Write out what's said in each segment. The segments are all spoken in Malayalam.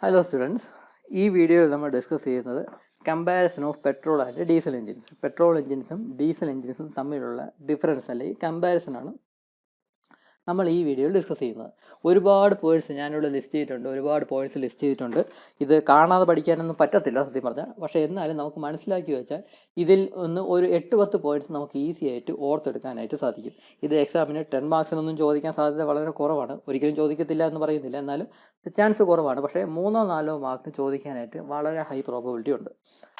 ഹലോ സ്റ്റുഡൻസ്, ഈ വീഡിയോയിൽ നമ്മൾ ഡിസ്കസ് ചെയ്യുന്നത് comparison of petrol and diesel engines. Petrol എഞ്ചിൻസും ഡീസൽ എഞ്ചിൻസും തമ്മിലുള്ള ഡിഫറൻസ് അല്ലെങ്കിൽ കമ്പാരിസൺ ആണ് നമ്മൾ ഈ വീഡിയോയിൽ ഡിസ്കസ് ചെയ്യുന്നത്. ഒരുപാട് പോയിന്റ്സ് ഞാനിവിടെ ലിസ്റ്റ് ചെയ്തിട്ടുണ്ട്, ഒരുപാട് പോയിന്റ്സ് ലിസ്റ്റ് ചെയ്തിട്ടുണ്ട്. ഇത് കാണാതെ പഠിക്കാനൊന്നും പറ്റത്തില്ല സത്യം പറഞ്ഞാൽ. പക്ഷേ എന്നാലും നമുക്ക് മനസ്സിലാക്കി വെച്ചാൽ ഇതിൽ ഒന്ന് ഒരു 8-10 പോയിന്റ്സ് നമുക്ക് ഈസി ആയിട്ട് ഓർത്തെടുക്കാനായിട്ട് സാധിക്കും. ഇത് എക്സാമിന് 10 മാർക്സിനൊന്നും ചോദിക്കാൻ സാധ്യത വളരെ കുറവാണ്. ഒരിക്കലും ചോദിക്കത്തില്ല എന്ന് പറയുന്നില്ല, എന്നാലും ചാൻസ് കുറവാണ്. പക്ഷേ 3-4 മാർക്കിന് ചോദിക്കാനായിട്ട് വളരെ ഹൈ പ്രോബബിലിറ്റി ഉണ്ട്.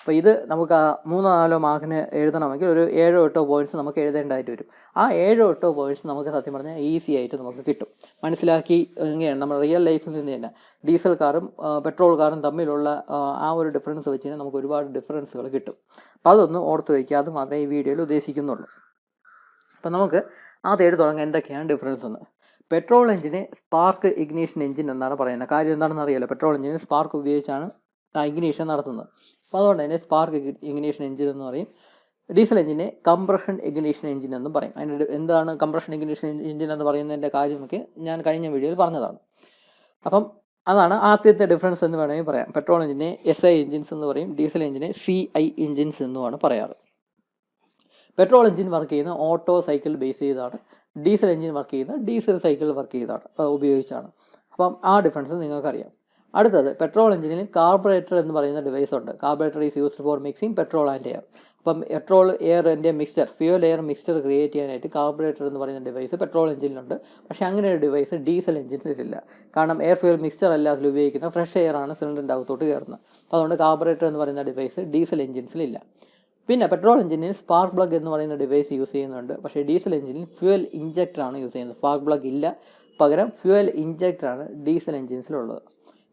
അപ്പോൾ ഇത് നമുക്ക് 3-4 മാർക്കിന് എഴുതണമെങ്കിൽ ഒരു 7-8 പോയിന്റ്സ് നമുക്ക് എഴുതേണ്ടതായിട്ട് വരും. ആ 7-8 പോയിന്റ്സ് നമുക്ക് സത്യം പറഞ്ഞാൽ ഈസി ആയിട്ട് നമുക്ക് കിട്ടും. മനസ്സിലാക്കി എങ്ങനെയാണ് നമ്മൾ റിയൽ ലൈഫിൽ നിന്ന് തന്നെ ഡീസൽ കാറും പെട്രോൾ കാറും തമ്മിലുള്ള ആ ഒരു ഡിഫറൻസ് വെച്ച് കഴിഞ്ഞാൽ നമുക്ക് ഒരുപാട് ഡിഫറൻസുകൾ കിട്ടും. അപ്പോൾ അതൊന്ന് ഓർത്ത് വയ്ക്കുക. അത് മാത്രമേ ഈ വീഡിയോയിൽ ഉദ്ദേശിക്കുന്നുള്ളൂ. അപ്പം നമുക്ക് ആദ്യമായിട്ട് തുടങ്ങാൻ എന്തൊക്കെയാണ് ഡിഫറൻസ് എന്ന്. പെട്രോൾ എഞ്ചിന് സ്പാർക്ക് ഇഗ്നീഷൻ എഞ്ചിൻ എന്നാണ് പറയുന്നത്. കാര്യം എന്താണെന്ന് അറിയാലോ, പെട്രോൾ എഞ്ചിന് സ്പാർക്ക് ഉപയോഗിച്ചാണ് ഇഗ്നീഷൻ നടത്തുന്നത്. അപ്പോൾ അതുകൊണ്ട് തന്നെ സ്പാർക്ക് ഇഗ്നീഷൻ എഞ്ചിൻ എന്ന് പറയും. ഡീസൽ എഞ്ചിനെ കംപ്രഷൻ ഇഗ്നീഷൻ എഞ്ചിൻ എന്നും പറയും. അതിൻ്റെ എന്താണ് കംപ്രഷൻ ഇഗ്നീഷൻ എഞ്ചിൻ എന്ന് പറയുന്നതിൻ്റെ കാര്യമൊക്കെ ഞാൻ കഴിഞ്ഞ വീഡിയോയിൽ പറഞ്ഞതാണ്. അപ്പം അതാണ് ആദ്യത്തെ ഡിഫറൻസ് എന്ന് വേണമെങ്കിൽ പറയാം. പെട്രോൾ എഞ്ചിനെ SI എഞ്ചിൻസ് എന്ന് പറയും, ഡീസൽ എഞ്ചിനെ CI എഞ്ചിൻസ് എന്നുമാണ് പറയാറ്. പെട്രോൾ എഞ്ചിൻ വർക്ക് ചെയ്യുന്ന ഓട്ടോ സൈക്കിൾ ബേസ് ചെയ്താണ്, ഡീസൽ എഞ്ചിൻ വർക്ക് ചെയ്യുന്ന ഡീസൽ സൈക്കിൾ വർക്ക് ചെയ്താണ് ഉപയോഗിച്ചാണ്. അപ്പം ആ ഡിഫറൻസ് നിങ്ങൾക്കറിയാം. അടുത്തത്, പെട്രോൾ എഞ്ചിനിൽ കാർബറേറ്റർ എന്ന് പറയുന്ന ഡിവൈസ് ഉണ്ട്. Carburettor is used for mixing petrol and air. അപ്പം പെട്രോൾ എയറിൻ്റെ mixture, fuel air mixture create ചെയ്യാനായിട്ട് കാർബറേറ്റർ എന്ന് പറയുന്ന ഡിവൈസ് പെട്രോൾ എഞ്ചിനിലുണ്ട്. പക്ഷേ അങ്ങനെ ഒരു ഡിവൈസ് ഡീസൽ എഞ്ചിനിലില്ല. കാരണം എയർ ഫ്യൂൽ മിക്സ്ചർ അല്ല അതിൽ ഉപയോഗിക്കുന്ന ഫ്രഷ് എയർ ആണ് സിലിണ്ടറിൻ്റെ അകത്തോട്ട് കയറുന്നത്. അപ്പോൾ അതുകൊണ്ട് കാർബറേറ്റർ എന്ന് പറയുന്ന ഡിവൈസ് ഡീസൽ എഞ്ചിൻസിലില്ല. പിന്നെ പെട്രോൾ എഞ്ചിനിൽ സ്പാർക്ക് പ്ലഗ് എന്ന് പറയുന്ന ഡിവൈസ് യൂസ് ചെയ്യുന്നുണ്ട്. പക്ഷേ ഡീസൽ എഞ്ചിനിൽ ഫ്യൂൽ ഇഞ്ചക്ടറാണ് യൂസ് ചെയ്യുന്നത്. സ്പാർക്ക് പ്ലഗ് ഇല്ല, പകരം ഫ്യൂൽ ഇഞ്ചക്ടറാണ് ഡീസൽ എഞ്ചിൻസിലുള്ളത്.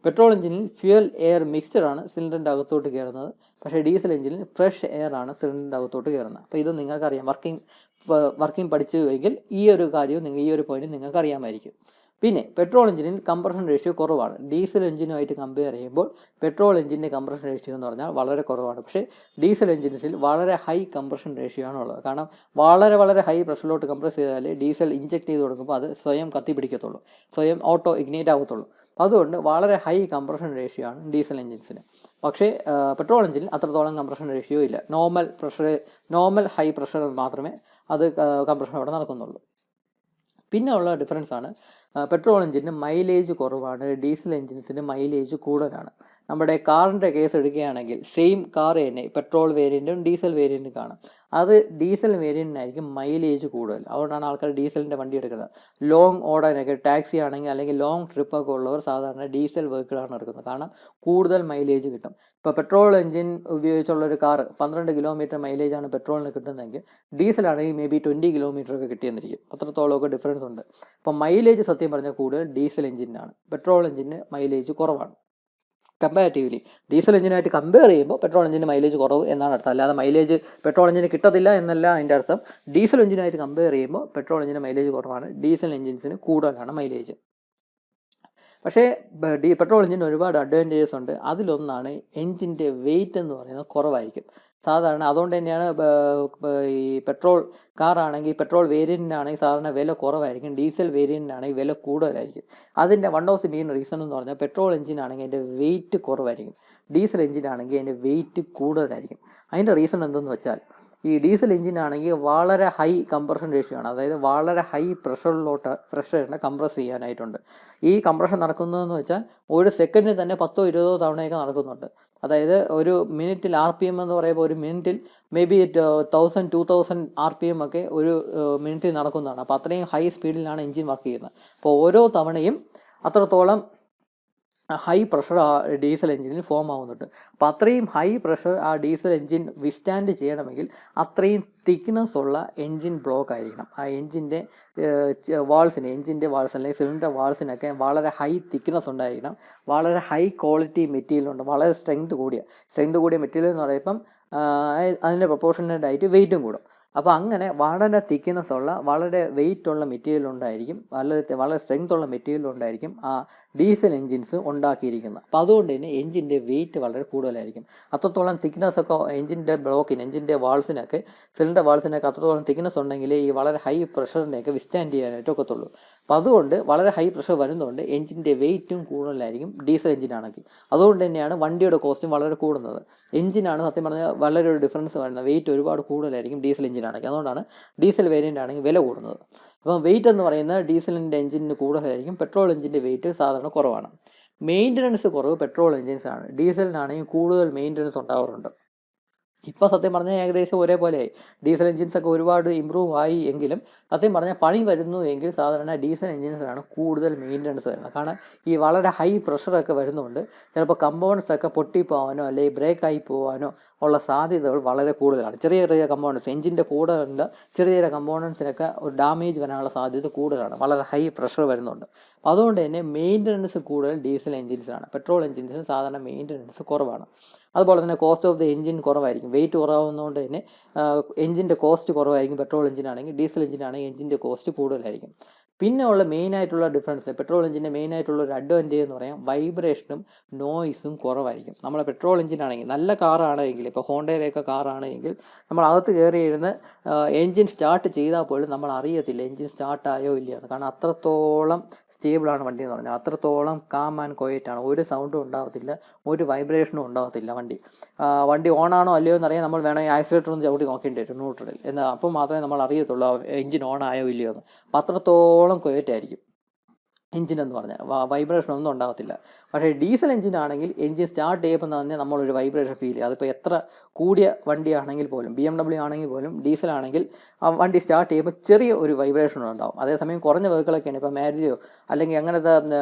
പെട്രോൾ എഞ്ചിനിൽ ഫ്യൂൽ എയർ മിക്സ്ചറാണ് സിലിണ്ടറിൻ്റെ അകത്തോട്ട് കയറുന്നത്. പക്ഷേ ഡീസൽ എഞ്ചിനിൽ ഫ്രഷ് എയർ ആണ് സിലിണ്ടറിൻ്റെ അകത്തോട്ട് കയറുന്നത്. അപ്പോൾ ഇത് നിങ്ങൾക്കറിയാം. വർക്കിംഗ് പഠിച്ചുവെങ്കിൽ ഈ ഒരു കാര്യവും ഈ ഒരു പോയിന്റ് നിങ്ങൾക്ക് അറിയാമായിരിക്കും. പിന്നെ പെട്രോൾ എഞ്ചിനിൽ കംപ്രഷൻ റേഷ്യോ കുറവാണ്. ഡീസൽ എഞ്ചിനുമായിട്ട് കമ്പയർ ചെയ്യുമ്പോൾ പെട്രോൾ എഞ്ചിൻ്റെ കംപ്രഷൻ റേഷ്യോ എന്ന് പറഞ്ഞാൽ വളരെ കുറവാണ്. പക്ഷേ ഡീസൽ എഞ്ചിൻസിൽ വളരെ ഹൈ കംപ്രഷൻ റേഷ്യോ ആണ് ഉള്ളത്. കാരണം വളരെ ഹൈ പ്രഷറിലോട്ട് കംപ്രസ് ചെയ്താലേ ഡീസൽ ഇഞ്ചക്ട് ചെയ്ത് കൊടുക്കുമ്പോൾ അത് സ്വയം കത്തിപ്പിടിക്കത്തുള്ളൂ, സ്വയം ഓട്ടോ ഇഗ്നേറ്റ് ആകത്തുള്ളൂ. അതുകൊണ്ട് വളരെ ഹൈ കംപ്രഷൻ റേഷ്യോ ആണ് ഡീസൽ എഞ്ചിൻസിന്. പക്ഷേ പെട്രോൾ എഞ്ചിനിൽ അത്രത്തോളം കംപ്രഷൻ റേഷ്യോ ഇല്ല. നോർമൽ ഹൈ പ്രഷർ മാത്രമേ അത് കംപ്രഷൻ അവിടെ നടക്കുന്നുള്ളൂ. പിന്നെ ഉള്ള ഡിഫറൻസ് ആണ്, പെട്രോൾ എഞ്ചിന് മൈലേജ് കുറവാണ്, ഡീസൽ എഞ്ചിൻസിന് മൈലേജ് കൂടുതലാണ്. നമ്മുടെ കാറിൻ്റെ കേസ് എടുക്കുകയാണെങ്കിൽ സെയിം കാർ തന്നെ പെട്രോൾ വേരിയൻറ്റും ഡീസൽ വേരിയൻറ്റും കാണാം. അത് ഡീസൽ വേരിയൻറ്റിനായിരിക്കും മൈലേജ് കൂടുതൽ. അതുകൊണ്ടാണ് ആൾക്കാർ ഡീസലിൻ്റെ വണ്ടി എടുക്കുന്നത്. ലോങ് ഓടാനൊക്കെ ടാക്സി ആണെങ്കിൽ അല്ലെങ്കിൽ ലോങ് ട്രിപ്പൊക്കെ ഉള്ളവർ സാധാരണ ഡീസൽ വെഹിക്കിളാണ് എടുക്കുന്നത്. കാരണം കൂടുതൽ മൈലേജ് കിട്ടും. ഇപ്പോൾ പെട്രോൾ എഞ്ചിൻ ഉപയോഗിച്ചുള്ളൊരു കാർ 12 കിലോമീറ്റർ മൈലേജാണ് പെട്രോളിന് കിട്ടുന്നതെങ്കിൽ ഡീസലാണെങ്കിൽ മേ ബി 20 കിലോമീറ്ററൊക്കെ കിട്ടിയെന്നിരിക്കും. അത്രത്തോളമൊക്കെ ഡിഫറൻസ് ഉണ്ട്. അപ്പോൾ മൈലേജ് സത്യം പറഞ്ഞാൽ കൂടുതൽ ഡീസൽ എഞ്ചിനാണ്, പെട്രോൾ എഞ്ചിന് മൈലേജ് കുറവാണ്. കമ്പാരിറ്റീവ്ലി ഡീസൽ എഞ്ചിനായിട്ട് കമ്പയർ ചെയ്യുമ്പോൾ പെട്രോൾ എഞ്ചിന് മൈലേജ് കുറവ് എന്നാണ് അർത്ഥം. അല്ലാതെ മൈലേജ് പെട്രോൾ എഞ്ചിന് കിട്ടത്തില്ല എന്നല്ല അതിൻ്റെ അർത്ഥം. ഡീസൽ എഞ്ചിനായിട്ട് കമ്പയർ ചെയ്യുമ്പോൾ പെട്രോൾ എഞ്ചിന് മൈലേജ് കുറവാണ്, ഡീസൽ എഞ്ചിൻസിന് കൂടുതലാണ് മൈലേജ്. പക്ഷേ പെട്രോൾ എഞ്ചിന് ഒരുപാട് അഡ്വാൻറ്റേജസ് ഉണ്ട്. അതിലൊന്നാണ് എഞ്ചിൻ്റെ വെയിറ്റ് എന്ന് പറയുന്നത് കുറവായിരിക്കും സാധാരണ. അതുകൊണ്ട് തന്നെയാണ് ഈ പെട്രോൾ കാറാണെങ്കിൽ പെട്രോൾ വേരിയൻറ്റിനാണെങ്കിൽ സാധാരണ വില കുറവായിരിക്കും, ഡീസൽ വേരിയൻറ്റിനാണെങ്കിൽ വില കൂടുതലായിരിക്കും. അതിൻ്റെ one of the main reason എന്ന് പറഞ്ഞാൽ പെട്രോൾ എഞ്ചിനാണെങ്കിൽ അതിൻ്റെ വെയിറ്റ് കുറവായിരിക്കും, ഡീസൽ എഞ്ചിനാണെങ്കിൽ അതിൻ്റെ വെയിറ്റ് കൂടുതലായിരിക്കും. അതിൻ്റെ റീസൺ എന്തെന്ന് വെച്ചാൽ, ഈ ഡീസൽ എഞ്ചിനാണെങ്കിൽ വളരെ ഹൈ കംപ്രഷൻ റേഷ്യോ ആണ്. അതായത് വളരെ ഹൈ പ്രഷറിലോട്ട് ഫ്രഷ് എയറിനെ കംപ്രസ് ചെയ്യാനായിട്ടുണ്ട്. ഈ കംപ്രഷൻ നടക്കുന്നതെന്ന് വെച്ചാൽ ഒരു സെക്കൻഡിൽ തന്നെ 10-20 തവണയൊക്കെ നടക്കുന്നുണ്ട്. അതായത് ഒരു മിനിറ്റിൽ RPM എന്ന് പറയുമ്പോൾ ഒരു മിനിറ്റിൽ മേ ബി 1000-2000 RPM ഒക്കെ ഒരു മിനിറ്റിൽ നടക്കുന്നതാണ്. അപ്പോൾ അത്രയും ഹൈ സ്പീഡിലാണ് എഞ്ചിൻ വർക്ക് ചെയ്യുന്നത്. അപ്പോൾ ഓരോ തവണയും അത്രത്തോളം ഹൈ പ്രഷർ ആ ഡീസൽ എഞ്ചിനിൽ ഫോം ആവുന്നുണ്ട്. അപ്പോൾ അത്രയും ഹൈ പ്രഷർ ആ ഡീസൽ എഞ്ചിൻ വിസ്റ്റാൻഡ് ചെയ്യണമെങ്കിൽ അത്രയും തിക്നെസ് ഉള്ള എഞ്ചിൻ ബ്ലോക്ക് ആയിരിക്കണം. ആ എഞ്ചിൻ്റെ എഞ്ചിൻ്റെ വാൾസ് അല്ലെങ്കിൽ സിലിണ്ടർ വാൾസിനൊക്കെ വളരെ ഹൈ തിക്നെസ് ഉണ്ടായിരിക്കണം. വളരെ ഹൈ ക്വാളിറ്റി മെറ്റീരിയൽ ഉണ്ട്, വളരെ സ്ട്രെങ്ത് കൂടിയ മെറ്റീരിയൽ എന്ന് പറയുമ്പം അതിൻ്റെ പ്രൊപ്പോർഷനേറ്റ് ആയിട്ട് വെയിറ്റും കൂടും. അപ്പോൾ അങ്ങനെ വളരെ തിക്നെസ് ഉള്ള വളരെ വെയിറ്റ് ഉള്ള മെറ്റീരിയൽ ഉണ്ടായിരിക്കും, വളരെ സ്ട്രെങ്ത് ഉള്ള മെറ്റീരിയൽ ഉണ്ടായിരിക്കും ആ ഡീസൽ എഞ്ചിൻസ് ഉണ്ടാക്കിയിരിക്കുന്നത്. അപ്പോൾ അതുകൊണ്ട് തന്നെ എഞ്ചിൻ്റെ വെയിറ്റ് വളരെ കൂടുതലായിരിക്കും. അത്രത്തോളം തിക്നെസ് ഒക്കെ എഞ്ചിൻ്റെ ബ്ലോക്കിന്, എഞ്ചിൻ്റെ വാൾസിനൊക്കെ, സിലിണ്ടർ വാൾസിനൊക്കെ അത്രത്തോളം തിക്നെസ് ഉണ്ടെങ്കിൽ ഈ വളരെ ഹൈ പ്രഷറിനെയൊക്കെ വിസ്റ്റാൻഡ് ചെയ്യാനായിട്ട് ഒക്കത്തുള്ളൂ. അപ്പോൾ അതുകൊണ്ട് വളരെ ഹൈ പ്രഷർ വരുന്നതുകൊണ്ട് എഞ്ചിൻ്റെ വെയിറ്റും കൂടുതലായിരിക്കും ഡീസൽ എഞ്ചിനാണെങ്കിൽ. അതുകൊണ്ട് തന്നെയാണ് വണ്ടിയുടെ കോസ്റ്റും വളരെ കൂടുന്നത്. എഞ്ചിനാണ് സത്യം പറഞ്ഞാൽ വളരെ ഒരു ഡിഫറൻസ് വരുന്നത്, വെയിറ്റ് ഒരുപാട് കൂടുതലായിരിക്കും ഡീസൽ എഞ്ചിനാണെങ്കിൽ. അതുകൊണ്ടാണ് ഡീസൽ വേരിയൻ്റ് ആണെങ്കിൽ വില കൂടുന്നത്. അപ്പം വെയിറ്റ് എന്ന് പറയുന്നത് ഡീസലിൻ്റെ എഞ്ചിന് കൂടുതലായിരിക്കും, പെട്രോൾ എഞ്ചിൻ്റെ വെയിറ്റ് സാധാരണ കുറവാണ്. മെയിൻ്റനൻസ് കുറവ് പെട്രോൾ എഞ്ചിൻസാണ്. ഡീസലിനാണെങ്കിൽ കൂടുതൽ മെയിൻ്റനൻസ് ഉണ്ടാവാറുണ്ട്. ഇപ്പോൾ സത്യം പറഞ്ഞാൽ ഏകദേശം ഒരേപോലെയായി. ഡീസൽ എഞ്ചിൻസൊക്കെ ഒരുപാട് ഇമ്പ്രൂവ് ആയി എങ്കിലും സത്യം പറഞ്ഞാൽ പണി വരുന്നു എങ്കിൽ സാധാരണ ഡീസൽ എഞ്ചിൻസിനാണ് കൂടുതൽ മെയിൻ്റനൻസ് വരുന്നത്. കാരണം ഈ വളരെ ഹൈ പ്രഷറൊക്കെ വരുന്നതുകൊണ്ട് ചിലപ്പോൾ കമ്പോണൻസ് ഒക്കെ പൊട്ടിപ്പോവാനോ അല്ലെങ്കിൽ ബ്രേക്കായി പോകാനോ ഉള്ള സാധ്യതകൾ വളരെ കൂടുതലാണ്. ചെറിയ ചെറിയ കമ്പോണൻസ്, എഞ്ചിൻ്റെ കൂടെ വരുന്ന ചെറിയ ചെറിയ കമ്പോണൻസിനൊക്കെ ഒരു ഡാമേജ് വരാനുള്ള സാധ്യത കൂടുതലാണ്, വളരെ ഹൈ പ്രഷർ വരുന്നുണ്ട്. അപ്പോൾ അതുകൊണ്ട് തന്നെ മെയിൻ്റനൻസ് കൂടുതൽ ഡീസൽ എഞ്ചിൻസിനാണ്. പെട്രോൾ എഞ്ചിൻസിന് സാധാരണ മെയിൻ്റനൻസ് കുറവാണ്. അതുപോലെ തന്നെ കോസ്റ്റ് ഓഫ് ദ എഞ്ചിൻ കുറവായിരിക്കും. വെയിറ്റ് കുറവാകുന്നതുകൊണ്ട് തന്നെ എഞ്ചിൻ്റെ കോസ്റ്റ് കുറവായിരിക്കും പെട്രോൾ എഞ്ചിനാണെങ്കിൽ. ഡീസൽ എഞ്ചിനാണെങ്കിൽ എഞ്ചിൻ്റെ കോസ്റ്റ് കൂടുതലായിരിക്കും. പിന്നെ ഉള്ള മെയിനായിട്ടുള്ള ഡിഫറൻസ്, പെട്രോൾ എഞ്ചിൻ്റെ മെയിനായിട്ടുള്ള ഒരു അഡ്വാൻറ്റേജ് എന്ന് പറയാം വൈബ്രേഷനും നോയ്സും കുറവായിരിക്കും. നമ്മളെ പെട്രോൾ എഞ്ചിനാണെങ്കിൽ നല്ല കാറാണെങ്കിൽ, ഇപ്പോൾ ഹോണ്ടയിലൊക്കെ കാറാണെങ്കിൽ നമ്മൾ അകത്ത് കയറി ഇരുന്ന് എഞ്ചിൻ സ്റ്റാർട്ട് ചെയ്താൽ പോലും നമ്മൾ അറിയത്തില്ല എഞ്ചിൻ സ്റ്റാർട്ടായോ ഇല്ലയോ എന്ന്. കാരണം അത്രത്തോളം സ്റ്റേബിളാണ് വണ്ടി എന്ന് പറഞ്ഞാൽ, അത്രത്തോളം കാം ആൻഡ് ക്വയറ്റാണ്. ഒരു സൗണ്ടും ഉണ്ടാകത്തില്ല, ഒരു വൈബ്രേഷനും ഉണ്ടാകത്തില്ല വണ്ടി. വണ്ടി ഓണാണോ അല്ലയോ എന്നറിയാൻ നമ്മൾ വേണമെങ്കിൽ ആക്സിലേറ്റർ ഒന്ന് ചവിട്ടി നോക്കേണ്ടി വരും ന്യൂട്രലിൽ, എന്നാൽ അപ്പോൾ മാത്രമേ നമ്മൾ അറിയത്തുള്ളൂ എഞ്ചിൻ ഓൺ ആയോ ഇല്ലയോ എന്ന്. അപ്പോൾ അത്രത്തോളം ക്വയറ്റായിരിക്കും എഞ്ചിൻ എന്ന് പറഞ്ഞാൽ, വൈബ്രേഷൻ ഒന്നും ഉണ്ടാകത്തില്ല. പക്ഷേ ഡീസൽ എഞ്ചിനാണെങ്കിൽ എഞ്ചിൻ സ്റ്റാർട്ട് ചെയ്യുമ്പോൾ തന്നെ നമ്മളൊരു വൈബ്രേഷൻ ഫീൽ ചെയ്യും. അതിപ്പോൾ എത്ര കൂടിയ വണ്ടിയാണെങ്കിൽ പോലും, BMW ആണെങ്കിൽ പോലും ഡീസൽ ആണെങ്കിൽ വണ്ടി സ്റ്റാർട്ട് ചെയ്യുമ്പോൾ ചെറിയ ഒരു വൈബ്രേഷൻ ഉണ്ടാവും. അതേസമയം കുറഞ്ഞ വെഹിക്കിളൊക്കെയാണ്, ഇപ്പോൾ മാരുതിയോ അല്ലെങ്കിൽ അങ്ങനത്തെ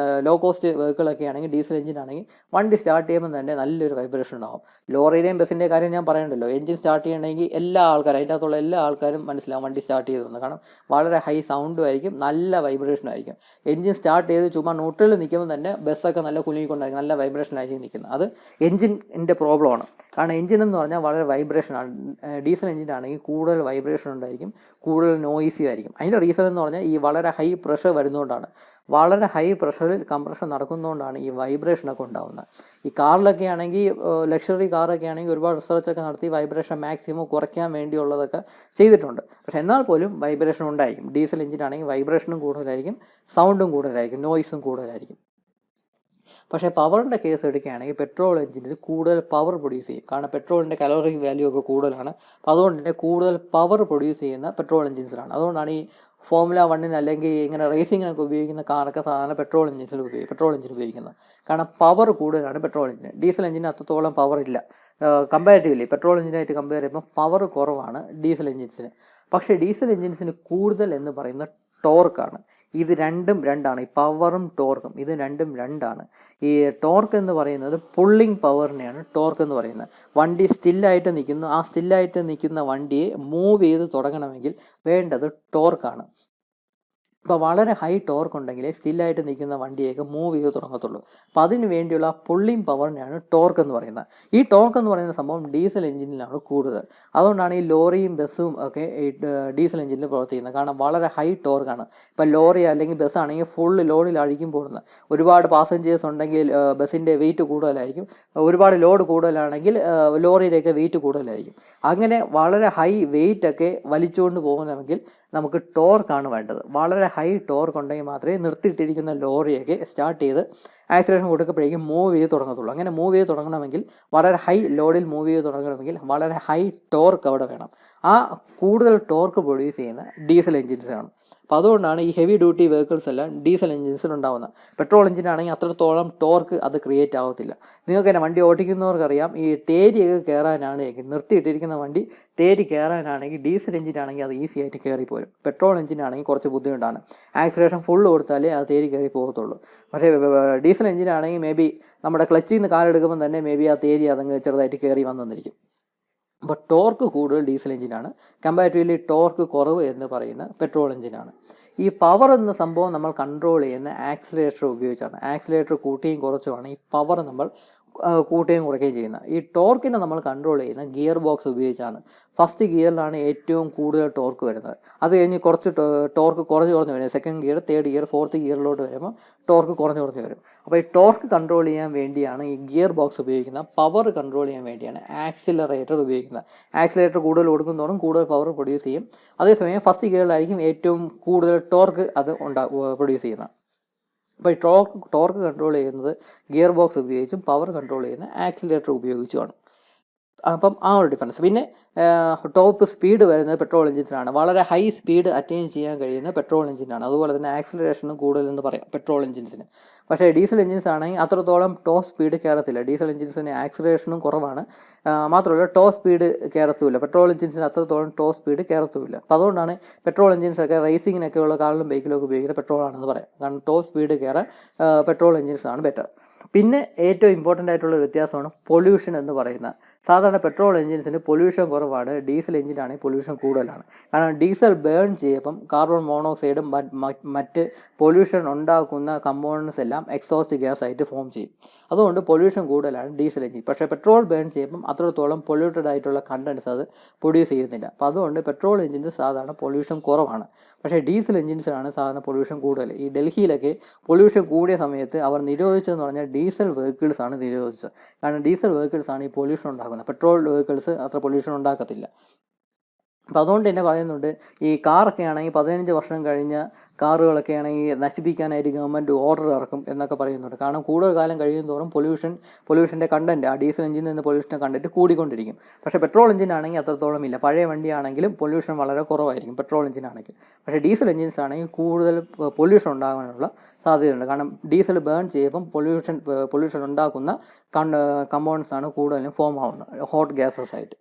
ലോ കോസ്റ്റ് വെഹിക്കിളൊക്കെ ആണെങ്കിൽ ഡീസൽ എഞ്ചിനാണെങ്കിൽ വണ്ടി സ്റ്റാർട്ട് ചെയ്യുമ്പോൾ തന്നെ നല്ലൊരു വൈബ്രേഷൻ ഉണ്ടാവും. ലോറിയുടെയും ബസ്സിൻ്റെ കാര്യം ഞാൻ പറയണ്ടല്ലോ, എഞ്ചിൻ സ്റ്റാർട്ട് ചെയ്യണമെങ്കിൽ എല്ലാ ആൾക്കാരും, അതിൻ്റെ അകത്തുള്ള എല്ലാ ആൾക്കാരും മനസ്സിലാവും വണ്ടി സ്റ്റാർട്ട് ചെയ്തതെന്ന്. കാരണം വളരെ ഹൈ സൗണ്ടും ആയിരിക്കും, നല്ല വൈബ്രേഷനും ആയിരിക്കും. എഞ്ചിൻ സ്റ്റാർട്ട് ചെയ്ത് ചുമ്മാ ന്യൂട്രലിൽ നിൽക്കുമ്പോൾ തന്നെ ബസ്സൊക്കെ നല്ല കുലുങ്ങിക്കൊണ്ടായിരിക്കും, നല്ല വൈബ്രേഷനായിരിക്കും നിൽക്കുന്നത്. അത് എഞ്ചിൻ്റെ പ്രോബ്ലമാണ്. കാരണം എഞ്ചിൻ എന്ന് പറഞ്ഞാൽ വളരെ വൈബ്രേഷനാണ്. ഡീസൽ എഞ്ചിനാണെങ്കിൽ കൂടുതൽ വൈബ്രേഷൻ ഉണ്ടായിരിക്കും, കൂടുതൽ നോയ്സി ആയിരിക്കും. അതിൻ്റെ റീസൺ എന്ന് പറഞ്ഞാൽ ഈ വളരെ ഹൈ പ്രഷർ വരുന്നതുകൊണ്ടാണ്. വളരെ ഹൈ പ്രഷറിൽ കംപ്രഷൻ നടക്കുന്നതുകൊണ്ടാണ് ഈ വൈബ്രേഷനൊക്കെ ഉണ്ടാകുന്നത്. ഈ കാറിലൊക്കെ ആണെങ്കിൽ, ലക്ഷറി കാറൊക്കെ ആണെങ്കിൽ ഒരുപാട് റിസർച്ചൊക്കെ നടത്തി വൈബ്രേഷൻ മാക്സിമം കുറയ്ക്കാൻ വേണ്ടിയുള്ളതൊക്കെ ചെയ്തിട്ടുണ്ട്. പക്ഷേ എന്നാൽ പോലും വൈബ്രേഷൻ ഉണ്ടായിരിക്കും. ഡീസൽ എഞ്ചിനാണെങ്കിൽ വൈബ്രേഷനും കൂടുതലായിരിക്കും, സൗണ്ടും കൂടുതലായിരിക്കും, നോയ്സും കൂടുതലായിരിക്കും. പക്ഷേ പവറിൻ്റെ കേസ് എടുക്കുകയാണെങ്കിൽ പെട്രോൾ എഞ്ചിനിൽ കൂടുതൽ പവർ പ്രൊഡ്യൂസ് ചെയ്യും. കാരണം പെട്രോളിൻ്റെ കലോറി വാല്യൂ ഒക്കെ കൂടുതലാണ്. അപ്പോൾ അതുകൊണ്ട് തന്നെ കൂടുതൽ പവർ പ്രൊഡ്യൂസ് ചെയ്യുന്ന പെട്രോൾ എഞ്ചിൻസിലാണ്. അതുകൊണ്ടാണ് ഈ ഫോർമുല 1 അല്ലെങ്കിൽ ഇങ്ങനെ റേസിങ്ങിനൊക്കെ ഉപയോഗിക്കുന്ന കാറൊക്കെ സാധാരണ പെട്രോൾ എഞ്ചിൻ ഉപയോഗിക്കുന്നത്. കാരണം പവർ കൂടുതലാണ് പെട്രോൾ എഞ്ചിന്. ഡീസൽ എഞ്ചിന് അത്രത്തോളം പവർ ഇല്ല. കമ്പാരിറ്റീവ്ലി പെട്രോൾ എഞ്ചിനായിട്ട് കമ്പയർ ചെയ്യുമ്പോൾ പവർ കുറവാണ് ഡീസൽ എഞ്ചിൻസിന്. പക്ഷേ ഡീസൽ എഞ്ചിൻസിന് കൂടുതൽ എന്ന് പറയുന്നത് ടോർക്കാണ്. ഇത് രണ്ടും രണ്ടാണ്. ഈ പവറും ടോർക്കും ഇത് രണ്ടും രണ്ടാണ്. ഈ ടോർക്ക് എന്ന് പറയുന്നത് പുള്ളിങ് പവറിനെയാണ് ടോർക്ക് എന്ന് പറയുന്നത്. വണ്ടി സ്റ്റില്ലായിട്ട് നിൽക്കുന്നു, ആ സ്റ്റില്ലായിട്ട് നിൽക്കുന്ന വണ്ടിയെ മൂവ് ചെയ്ത് തുടങ്ങണമെങ്കിൽ വേണ്ടത് ടോർക്കാണ്. ഇപ്പോൾ വളരെ ഹൈ ടോർക്ക് ഉണ്ടെങ്കിലേ സ്റ്റില്ലായിട്ട് നിൽക്കുന്ന വണ്ടിയൊക്കെ മൂവ് ചെയ്ത് തുടങ്ങത്തുള്ളൂ. അപ്പോൾ അതിന് വേണ്ടിയുള്ള പുള്ളിങ് പവറിനെയാണ് ടോർക്ക് എന്ന് പറയുന്നത്. ഈ ടോർക്ക് എന്ന് പറയുന്ന സംഭവം ഡീസൽ എഞ്ചിനിലാണ് കൂടുതൽ. അതുകൊണ്ടാണ് ഈ ലോറിയും ബസ്സും ഒക്കെ ഈ ഡീസൽ എഞ്ചിനിൽ പ്രവർത്തിക്കുന്നത്. കാരണം വളരെ ഹൈ ടോർക്കാണ്. ഇപ്പോൾ ലോറി അല്ലെങ്കിൽ ബസ്സാണെങ്കിൽ ഫുള്ള് ലോഡിൽ അഴിക്കും പോകുന്നത്. ഒരുപാട് പാസഞ്ചേഴ്സ് ഉണ്ടെങ്കിൽ ബസ്സിൻ്റെ വെയിറ്റ് കൂടുതലായിരിക്കും, ഒരുപാട് ലോഡ് കൂടുതലാണെങ്കിൽ ലോറിയുടെയൊക്കെ വെയിറ്റ് കൂടുതലായിരിക്കും. അങ്ങനെ വളരെ ഹൈ വെയിറ്റൊക്കെ വലിച്ചുകൊണ്ട് പോകണമെങ്കിൽ നമുക്ക് ടോർക്കാണ് വേണ്ടത്. വളരെ ഹൈ ടോർക്ക് ഉണ്ടെങ്കിൽ മാത്രമേ നിർത്തിയിട്ടിരിക്കുന്ന ലോറിയൊക്കെ സ്റ്റാർട്ട് ചെയ്ത് ആക്സിലേഷൻ കൊടുക്കുമ്പോഴേക്കും മൂവ് ചെയ്ത് തുടങ്ങത്തുള്ളൂ. അങ്ങനെ മൂവ് ചെയ്ത് തുടങ്ങണമെങ്കിൽ, വളരെ ഹൈ ലോഡിൽ മൂവ് ചെയ്ത് തുടങ്ങണമെങ്കിൽ വളരെ ഹൈ ടോർക്ക് അവിടെ വേണം. ആ കൂടുതൽ ടോർക്ക് പ്രൊഡ്യൂസ് ചെയ്യുന്ന ഡീസൽ എഞ്ചിൻസാണ്. അപ്പോൾ അതുകൊണ്ടാണ് ഈ ഹെവി ഡ്യൂട്ടി വെഹിക്കിൾസ് എല്ലാം ഡീസൽ എഞ്ചിൻസിലുണ്ടാവുന്നത്. പെട്രോൾ എഞ്ചിനാണെങ്കിൽ അത്രത്തോളം ടോർക്ക് അത് ക്രിയേറ്റ് ആവത്തില്ല. നിങ്ങൾക്ക് തന്നെ വണ്ടി ഓടിക്കുന്നവർക്കറിയാം, ഈ തേരിയൊക്കെ കയറാനാണ് നിർത്തിയിട്ടിരിക്കുന്ന വണ്ടി തേരി കയറാനാണെങ്കിൽ ഡീസൽ എഞ്ചിനാണെങ്കിൽ അത് ഈസി ആയിട്ട് കയറിപ്പോരും. പെട്രോൾ എഞ്ചിനാണെങ്കിൽ കുറച്ച് ബുദ്ധിമുട്ടാണ്. ആക്സിലേഷൻ ഫുള്ള് കൊടുത്താലേ അത് തേരി കയറി പോകത്തുള്ളൂ. പക്ഷേ ഡീസൽ എഞ്ചിനാണെങ്കിൽ മേ ബി നമ്മുടെ ക്ലച്ചിൽ നിന്ന് കാലെടുക്കുമ്പോൾ തന്നെ മേ ബി ആ തേരി അതങ്ങ് ചെറുതായിട്ട് കയറി വന്നിരിക്കും. അപ്പോൾ ടോർക്ക് കൂടുതൽ ഡീസൽ എഞ്ചിനാണ്, കമ്പാരിറ്റീവ്ലി ടോർക്ക് കുറവ് എന്ന് പറയുന്ന പെട്രോൾ എഞ്ചിനാണ്. ഈ പവർ എന്ന സംഭവം നമ്മൾ കൺട്രോൾ ചെയ്യുന്ന ആക്സിലേറ്റർ ഉപയോഗിച്ചാണ്. ആക്സിലേറ്റർ കൂട്ടിയും കുറച്ചുമാണ് ഈ പവർ നമ്മൾ കൂട്ടുകയും കുറയ്ക്കുകയും ചെയ്യുന്നത്. ഈ ടോർക്കിനെ നമ്മൾ കൺട്രോൾ ചെയ്യുന്ന ഗിയർ ബോക്സ് ഉപയോഗിച്ചാണ്. ഫസ്റ്റ് ഗിയറിലാണ് ഏറ്റവും കൂടുതൽ ടോർക്ക് വരുന്നത്. അത് കഴിഞ്ഞ് കുറച്ച് ടോർക്ക് കുറഞ്ഞു വരും. Second gear, third gear, fourth ഗിയറിലോട്ട് വരുമ്പോൾ ടോർക്ക് കുറഞ്ഞു വരും. അപ്പോൾ ഈ ടോർക്ക് കൺട്രോൾ ചെയ്യാൻ വേണ്ടിയാണ് ഈ ഗിയർ ബോക്സ് ഉപയോഗിക്കുന്നത്. പവർ കൺട്രോൾ ചെയ്യാൻ വേണ്ടിയാണ് ആക്സിലറേറ്റർ ഉപയോഗിക്കുന്നത്. ആക്സിലറേറ്റർ കൂടുതൽ കൊടുക്കുന്നതോറും കൂടുതൽ പവർ പ്രൊഡ്യൂസ് ചെയ്യും. അതേസമയം ഫസ്റ്റ് ഗിയറിലായിരിക്കും ഏറ്റവും കൂടുതൽ ടോർക്ക് അത് പ്രൊഡ്യൂസ് ചെയ്യുന്നത്. അപ്പോൾ ഈ ടോർക്ക് കൺട്രോൾ ചെയ്യുന്നത് ഗിയർ ബോക്സ് ഉപയോഗിച്ചും പവർ കൺട്രോൾ ചെയ്യുന്ന ആക്സിലേറ്റർ ഉപയോഗിച്ചുമാണ്. അപ്പം ആ ഒരു ഡിഫറൻസ്. പിന്നെ ടോപ്പ് സ്പീഡ് വരുന്നത് പെട്രോൾ എഞ്ചിനാണ്. വളരെ ഹൈ സ്പീഡ് അറ്റൈൻ ചെയ്യാൻ കഴിയുന്ന പെട്രോൾ എഞ്ചിനാണ്. അതുപോലെ തന്നെ ആക്സിലറേഷനും കൂടുതലെന്ന് പറയാം പെട്രോൾ എഞ്ചിൻസിന്. പക്ഷേ ഡീസൽ എഞ്ചിൻസ് ആണെങ്കിൽ അത്രത്തോളം ടോപ്പ് സ്പീഡ് കയറത്തില്ല. ഡീസൽ എഞ്ചിൻസിന് ആക്സിലറേഷനും കുറവാണ്, മാത്രമല്ല ടോപ്പ് സ്പീഡ് കയറത്തുമില്ല. പെട്രോൾ എഞ്ചിൻസിന് അത്രത്തോളം ടോപ്പ് സ്പീഡ് കയറത്തുമില്ല. അപ്പോൾ അതുകൊണ്ടാണ് പെട്രോൾ എഞ്ചിൻസൊക്കെ റേസിങ്ങിനൊക്കെ ഉള്ള കാറിലും ബൈക്കിലൊക്കെ ഉപയോഗിക്കുന്നത് പെട്രോളാണെന്ന് പറയാം. കാരണം ടോപ്പ് സ്പീഡ് കയറാൻ പെട്രോൾ എഞ്ചിൻസാണ് ബെറ്റർ. പിന്നെ ഏറ്റവും ഇമ്പോർട്ടൻ്റ് ആയിട്ടുള്ള വ്യത്യാസമാണ് പൊല്യൂഷൻ എന്ന് പറയുന്നത്. സാധാരണ പെട്രോൾ എഞ്ചിൻസിന് പൊല്യൂഷൻ കുറവാണ്, ഡീസൽ എഞ്ചിനാണെങ്കിൽ പൊല്യൂഷൻ കൂടുതലാണ്. കാരണം ഡീസൽ ബേൺ ചെയ്യുമ്പം കാർബൺ മോണോക്സൈഡും മറ്റ് പൊല്യൂഷൻ ഉണ്ടാക്കുന്ന കമ്പോണൻസ് എല്ലാം എക്സോസ്റ്റ് ഗ്യാസ് ആയിട്ട് ഫോം ചെയ്യും. അതുകൊണ്ട് പൊല്യൂഷൻ കൂടുതലാണ് ഡീസൽ എഞ്ചിൻ. പക്ഷേ പെട്രോൾ ബേൺ ചെയ്യുമ്പം അത്രത്തോളം പൊല്യൂട്ടഡ് ആയിട്ടുള്ള കണ്ടൻസ് അത് പ്രൊഡ്യൂസ് ചെയ്യുന്നില്ല. അപ്പോൾ അതുകൊണ്ട് പെട്രോൾ എഞ്ചിൻസ് സാധാരണ പൊല്യൂഷൻ കുറവാണ്. പക്ഷേ ഡീസൽ എഞ്ചിൻസിനാണ് സാധാരണ പൊല്യൂഷൻ കൂടുതൽ. ഈ ഡൽഹിയിലൊക്കെ പൊല്യൂഷൻ കൂടിയ സമയത്ത് അവർ നിരോധിച്ചതെന്ന് പറഞ്ഞാൽ ഡീസൽ വെഹിക്കിൾസ് ആണ് നിരോധിച്ചത്. കാരണം ഡീസൽ വെഹിക്കിൾസ് ആണ് ഈ പൊല്യൂഷൻ ഉണ്ടാക്കുന്നത്. പെട്രോൾ വെഹിക്കിൾസ് അത്ര പൊല്യൂഷൻ ഉണ്ടാക്കത്തില്ല. അപ്പോൾ അതുകൊണ്ട് തന്നെ പറയുന്നുണ്ട്, ഈ കാറൊക്കെ ആണെങ്കിൽ 15 വർഷം കഴിഞ്ഞ കാറുകളൊക്കെ ആണെങ്കിൽ നശിപ്പിക്കാനായിട്ട് ഗവൺമെൻറ് ഓർഡർ ഇറക്കും എന്നൊക്കെ പറയുന്നുണ്ട്. കാരണം കൂടുതൽ കാലം കഴിയുന്തോറും പൊല്യൂഷൻ്റെ കണ്ടൻറ്റ്, ആ ഡീസൽ എഞ്ചിനിൽ നിന്ന് പൊല്യൂഷൻ്റെ കണ്ടൻറ്റ് കൂടിക്കൊണ്ടിരിക്കും. പക്ഷേ പെട്രോൾ എഞ്ചിനാണെങ്കിൽ അത്രത്തോളം ഇല്ല. പഴയ വണ്ടിയാണെങ്കിലും പൊല്യൂഷൻ വളരെ കുറവായിരിക്കും പെട്രോൾ എഞ്ചിനാണെങ്കിൽ. പക്ഷേ ഡീസൽ എഞ്ചിൻസ് ആണെങ്കിൽ കൂടുതൽ പൊല്യൂഷൻ ഉണ്ടാകാനുള്ള സാധ്യതയുണ്ട്. കാരണം ഡീസൽ ബേൺ ചെയ്യുമ്പം പൊല്യൂഷൻ ഉണ്ടാക്കുന്ന കമ്പോണൻസ് ആണ് കൂടുതലും ഫോം ആവുന്നത്, ഹോട്ട് ഗ്യാസസ് ആയിട്ട്.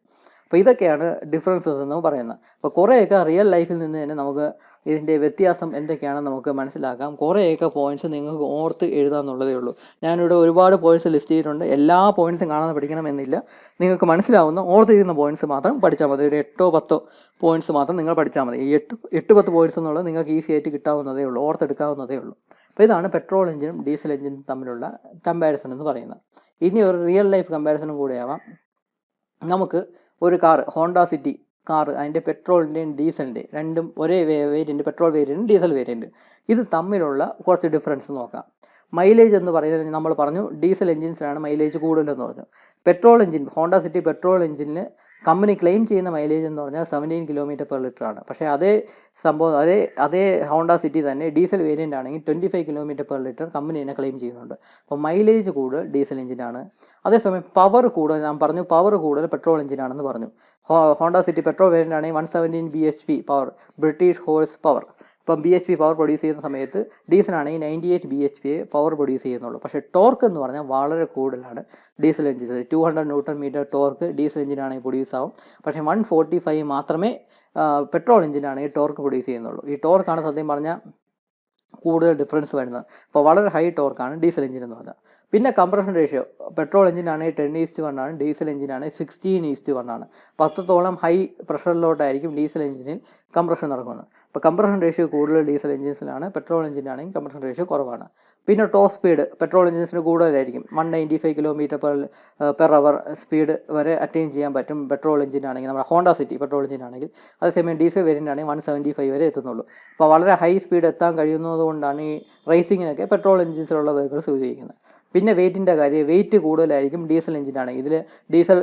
അപ്പോൾ ഇതൊക്കെയാണ് ഡിഫറൻസസ് എന്ന് പറയുന്നത്. അപ്പോൾ കുറേയൊക്കെ റിയൽ ലൈഫിൽ നിന്ന് തന്നെ നമുക്ക് ഇതിൻ്റെ വ്യത്യാസം എന്തൊക്കെയാണെന്ന് നമുക്ക് മനസ്സിലാക്കാം. കുറേയൊക്കെ പോയിൻറ്റ്സ് നിങ്ങൾക്ക് ഓർത്ത് എഴുതാമെന്നുള്ളതേ ഉള്ളൂ. ഞാനിവിടെ ഒരുപാട് പോയിൻറ്റ്സ് ലിസ്റ്റ് ചെയ്തിട്ടുണ്ട്. എല്ലാ പോയിൻറ്റ്സും കാണാതെ പഠിക്കണമെന്നില്ല. നിങ്ങൾക്ക് മനസ്സിലാവുന്ന ഓർത്തെഴുതുന്ന പോയിൻറ്റ്സ് മാത്രം പഠിച്ചാൽ മതി. ഒരു 8-10 പോയിൻറ്റ്സ് മാത്രം നിങ്ങൾ പഠിച്ചാൽ മതി. ഈ 8-10 പോയിൻറ്റ്സ് എന്നുള്ളത് നിങ്ങൾക്ക് ഈസി ആയിട്ട് കിട്ടാവുന്നതേ ഉള്ളൂ, ഓർത്തെടുക്കാവുന്നതേ ഉള്ളൂ. അപ്പോൾ ഇതാണ് പെട്രോൾ എഞ്ചിനും ഡീസൽ എഞ്ചിനും തമ്മിലുള്ള കമ്പാരിസൺ എന്ന് പറയുന്നത്. ഇനി ഒരു റിയൽ ലൈഫ് കമ്പാരിസണും കൂടെയാവാം. നമുക്ക് ഒരു കാർ, ഹോണ്ട സിറ്റി കാർ, അതിൻ്റെ പെട്രോളിൻ്റെയും ഡീസലിൻ്റെയും രണ്ടും ഒരേ variant, petrol variant, diesel variant, ഇത് തമ്മിലുള്ള കുറച്ച് ഡിഫറൻസ് നോക്കാം. മൈലേജ് എന്ന് പറയുന്നത് നമ്മൾ പറഞ്ഞു ഡീസൽ എഞ്ചിൻസിനാണ് മൈലേജ് കൂടുതലെന്ന് പറഞ്ഞു. Petrol engine, Honda City petrol എഞ്ചിന് കമ്പനി ക്ലെയിം ചെയ്യുന്ന മൈലേജ് എന്ന് പറഞ്ഞാൽ 17 km/ലിറ്റർ ആണ്. പക്ഷേ അതേ ഹോണ്ട സിറ്റി തന്നെ ഡീസൽ വേരിയൻ്റ് ആണെങ്കിൽ 25 km/ലിറ്റർ കമ്പനി തന്നെ ക്ലെയിം ചെയ്യുന്നുണ്ട്. അപ്പോൾ മൈലേജ് കൂടുതൽ ഡീസൽ എഞ്ചിനാണ്. അതേസമയം പവർ കൂടുതൽ, ഞാൻ പറഞ്ഞു പവർ കൂടുതൽ പെട്രോൾ എഞ്ചിനാണെന്ന് പറഞ്ഞു. ഹോണ്ട സിറ്റി പെട്രോൾ വേരിയൻ്റ് ആണെങ്കിൽ 117 bhp power, British horse power. ഇപ്പം bhp പവർ പ്രൊഡ്യൂസ് ചെയ്യുന്ന സമയത്ത് ഡീസലാണെങ്കിൽ 98 bhp പവർ പ്രൊഡ്യൂസ് ചെയ്യുന്നുള്ളൂ. പക്ഷേ ടോർക്ക് എന്ന് പറഞ്ഞാൽ വളരെ കൂടുതലാണ് diesel engine. 200 Nm torque diesel എഞ്ചിനാണെങ്കിൽ പ്രൊഡ്യൂസ് ആവും. പക്ഷേ 145 മാത്രമേ പെട്രോൾ എഞ്ചിനാണെങ്കിൽ ടോർക്ക് പ്രൊഡ്യൂസ് ചെയ്യുന്നുള്ളൂ. ഈ ടോർക്കാണ് സത്യം പറഞ്ഞാൽ കൂടുതൽ ഡിഫറൻസ് വരുന്നത്. അപ്പോൾ വളരെ ഹൈ ടോർക്കാണ് ഡീസൽ എഞ്ചിൻ എന്ന് പറഞ്ഞാൽ. പിന്നെ കംപ്രഷൻ റേഷ്യോ, പെട്രോൾ എഞ്ചിനാണെങ്കിൽ 10:1 ആണ്, ഡീസൽ എഞ്ചിനാണെങ്കിൽ 16:1 ആണ്. 10 ഹൈ പ്രഷറിലോട്ടായിരിക്കും ഡീസൽ എഞ്ചിനിൽ കംപ്രഷൻ നടക്കുന്നത്. അപ്പോൾ കംപ്രഷൻ റേഷ്യോ കൂടുതൽ ഡീസൽ എഞ്ചിൻസിലാണ്, പെട്രോൾ എഞ്ചിനാണെങ്കിൽ കംപ്രഷൻ റേഷ്യോ കുറവാണ്. പിന്നെ ടോപ്പ് സ്പീഡ് പെട്രോൾ എഞ്ചിൻസിന് കൂടുതലായിരിക്കും. 195 km/h സ്പീഡ് വരെ അറ്റൈൻ ചെയ്യാൻ പറ്റും പെട്രോൾ എഞ്ചിനാണെങ്കിൽ, നമ്മുടെ ഹോണ്ട സിറ്റി പെട്രോൾ എഞ്ചിനാണെങ്കിൽ. അതേസമയം ഡീസൽ വേരിയൻ്റ് ആണെങ്കിൽ 175 വരെ എത്തുന്നുള്ളൂ. അപ്പോൾ വളരെ ഹൈ സ്പീഡ് എത്താൻ കഴിയുന്നത് കൊണ്ടാണ് ഈ റേസിങ്ങിനൊക്കെ പെട്രോൾ എഞ്ചിൻസിലുള്ള വെഹിക്കിൾസ് ഉപയോഗിക്കുന്നത്. പിന്നെ വെയിറ്റിൻ്റെ കാര്യം, വെയിറ്റ് കൂടുതലായിരിക്കും ഡീസൽ എഞ്ചിനാണ്. ഇതിൽ ഡീസൽ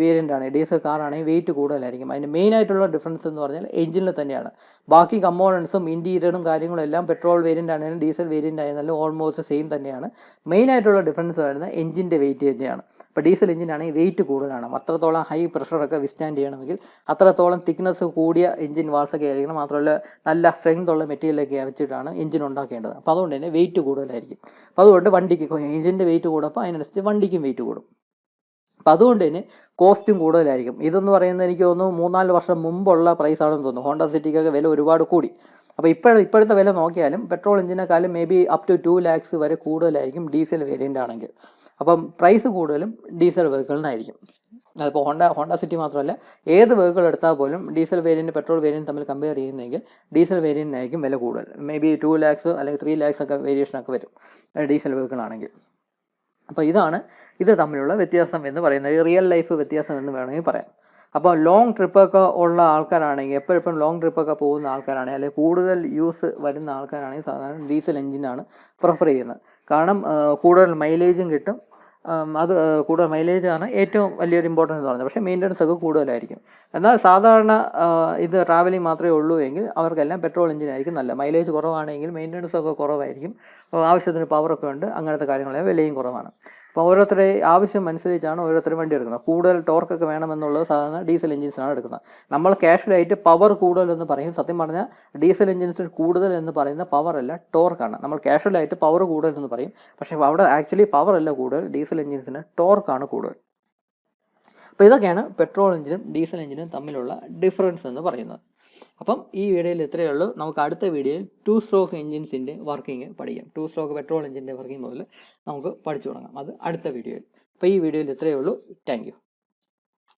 വേരിയൻ്റ് ആണ്, ഡീസൽ കാറാണെങ്കിൽ വെയിറ്റ് കൂടുതലായിരിക്കും. അതിൻ്റെ മെയിനായിട്ടുള്ള ഡിഫറൻസ് എന്ന് പറഞ്ഞാൽ എഞ്ചിനിൽ തന്നെയാണ്. ബാക്കി കമ്പോണൻസും ഇൻറ്റീരിയറും കാര്യങ്ങളും എല്ലാം പെട്രോൾ വേരിയൻ്റ് ആണെങ്കിലും ഡീസൽ വേരിയൻ്റ് ആയിരുന്നാലും ഓൾമോസ്റ്റ് സെയിം തന്നെയാണ്. മെയിനായിട്ടുള്ള ഡിഫറൻസ് വരുന്നത് എഞ്ചിൻ്റെ വെയിറ്റ് തന്നെയാണ്. അപ്പോൾ ഡീസൽ എഞ്ചിനാണെങ്കിൽ വെയിറ്റ് കൂടുതലാണ്. അത്രത്തോളം ഹൈ പ്രഷറൊക്കെ വിസ്റ്റാൻഡ് ചെയ്യണമെങ്കിൽ അത്രത്തോളം തിക്നെസ് കൂടിയ എഞ്ചിൻ വാൾസൊക്കെ ആയിരിക്കണം. മാത്രമല്ല നല്ല സ്ട്രെങ്ത് ഉള്ള മെറ്റീരിയലൊക്കെ വെച്ചിട്ടാണ് എഞ്ചിൻ ഉണ്ടാക്കേണ്ടത്. അപ്പോൾ അതുകൊണ്ട് തന്നെ വെയിറ്റ് കൂടുതലായിരിക്കും. അപ്പോൾ അതുകൊണ്ട് വണ്ടിക്ക് എഞ്ചിൻ്റെ വെയിറ്റ് കൂടുമ്പോൾ അതിനനുസരിച്ച് വണ്ടിക്കും വെയിറ്റ് കൂടും. അപ്പോൾ അതുകൊണ്ട് തന്നെ കോസ്റ്റും കൂടുതലായിരിക്കും. ഇതെന്ന് പറയുന്നത് എനിക്ക് തോന്നുന്നു 3-4 വർഷം മുമ്പുള്ള പ്രൈസാണെന്ന് തോന്നുന്നു. ഹോണ്ട സിറ്റിക്കൊക്കെ വില ഒരുപാട് കൂടി. അപ്പോൾ ഇപ്പോഴത്തെ വില നോക്കിയാലും പെട്രോൾ എഞ്ചിനെക്കാളും maybe up to 2 lakhs വരെ കൂടുതലായിരിക്കും ഡീസൽ വേരിയൻ്റ് ആണെങ്കിൽ. അപ്പം പ്രൈസ് കൂടുതലും ഡീസൽ വെഹിക്കിളിനായിരിക്കും. അതിപ്പോൾ ഹോണ്ട സിറ്റി മാത്രമല്ല, ഏത് വെഹിക്കിൾ എടുത്താൽ പോലും ഡീസൽ വേരിയൻറ്റ് പെട്രോൾ വേരിയൻറ്റ് തമ്മിൽ കമ്പയർ ചെയ്യുന്നെങ്കിൽ ഡീസൽ വേരിയൻറ്റിനായിരിക്കും വില കൂടുതൽ. മേ ബി 2 lakhs അല്ലെങ്കിൽ 3 lakhs ഒക്കെ വേരിയേഷനൊക്കെ വരും ഡീസൽ വെഹിക്കിളാണെങ്കിൽ. അപ്പോൾ ഇത് തമ്മിലുള്ള വ്യത്യാസം എന്ന് പറയുന്നത് റിയൽ ലൈഫ് വ്യത്യാസം എന്ന് വേണമെങ്കിൽ പറയാം. അപ്പോൾ ലോങ് ട്രിപ്പൊക്കെ ഉള്ള ആൾക്കാരാണെങ്കിൽ, എപ്പോഴും ലോങ് ട്രിപ്പൊക്കെ പോകുന്ന ആൾക്കാരാണെങ്കിൽ, അല്ലെങ്കിൽ കൂടുതൽ യൂസ് വരുന്ന ആൾക്കാരാണെങ്കിൽ സാധാരണ ഡീസൽ എഞ്ചിനാണ് പ്രിഫർ ചെയ്യുന്നത്. കാരണം കൂടുതൽ മൈലേജും കിട്ടും. അത് കൂടുതൽ മൈലേജാണ് ഏറ്റവും വലിയൊരു ഇമ്പോർട്ടൻസ് എന്ന് പറയുന്നത്. പക്ഷേ മെയിൻ്റനൻസ് ഒക്കെ കൂടുതലായിരിക്കും. എന്നാൽ സാധാരണ ഇത് ട്രാവലിംഗ് മാത്രമേ ഉള്ളൂ എങ്കിൽ അവർക്കെല്ലാം പെട്രോൾ എഞ്ചിനായിരിക്കും നല്ലത്. മൈലേജ് കുറവാണെങ്കിൽ മെയിൻ്റനൻസ് ഒക്കെ കുറവായിരിക്കും, ആവശ്യത്തിന് പവറൊക്കെ ഉണ്ട്, അങ്ങനത്തെ കാര്യങ്ങളെല്ലാം വിലയും കുറവാണ്. അപ്പോൾ ഓരോരുത്തരുടെ ആവശ്യം അനുസരിച്ചാണ് ഓരോരുത്തരും വണ്ടി എടുക്കുന്നത്. കൂടുതൽ ടോർക്കൊക്കെ വേണമെന്നുള്ളത് സാധാരണ ഡീസൽ എഞ്ചിൻസാണ് എടുക്കുന്നത്. നമ്മൾ കാഷ്വലായിട്ട് പവർ കൂടുതലെന്ന് പറയും. സത്യം പറഞ്ഞാൽ ഡീസൽ എഞ്ചിൻസിൽ കൂടുതൽ എന്ന് പറയുന്ന പവറല്ല, ടോർക്കാണ്. നമ്മൾ കാഷ്വലായിട്ട് പവർ കൂടുതലെന്ന് പറയും, പക്ഷേ അവിടെ ആക്ച്വലി പവറല്ല കൂടുതൽ, ഡീസൽ എഞ്ചിൻസിന് ടോർക്കാണ് കൂടുതൽ. അപ്പോൾ ഇതൊക്കെയാണ് പെട്രോൾ എഞ്ചിനും ഡീസൽ എഞ്ചിനും തമ്മിലുള്ള ഡിഫറൻസ് എന്ന് പറയുന്നത്. അപ്പം ഈ വീഡിയോയിൽ ഇത്രയേ ഉള്ളൂ. നമുക്ക് അടുത്ത വീഡിയോയിൽ 2 സ്ട്രോക്ക് എഞ്ചിൻസിൻ്റെ വർക്കിംഗ് പഠിക്കാം. 2 സ്ട്രോക്ക് പെട്രോൾ എഞ്ചിൻ്റെ വർക്കിംഗ് മുതൽ നമുക്ക് പഠിച്ചു തുടങ്ങാം, അത് അടുത്ത വീഡിയോയിൽ. അപ്പോൾ ഈ വീഡിയോയിൽ ഇത്രയേ ഉള്ളൂ. Thank you.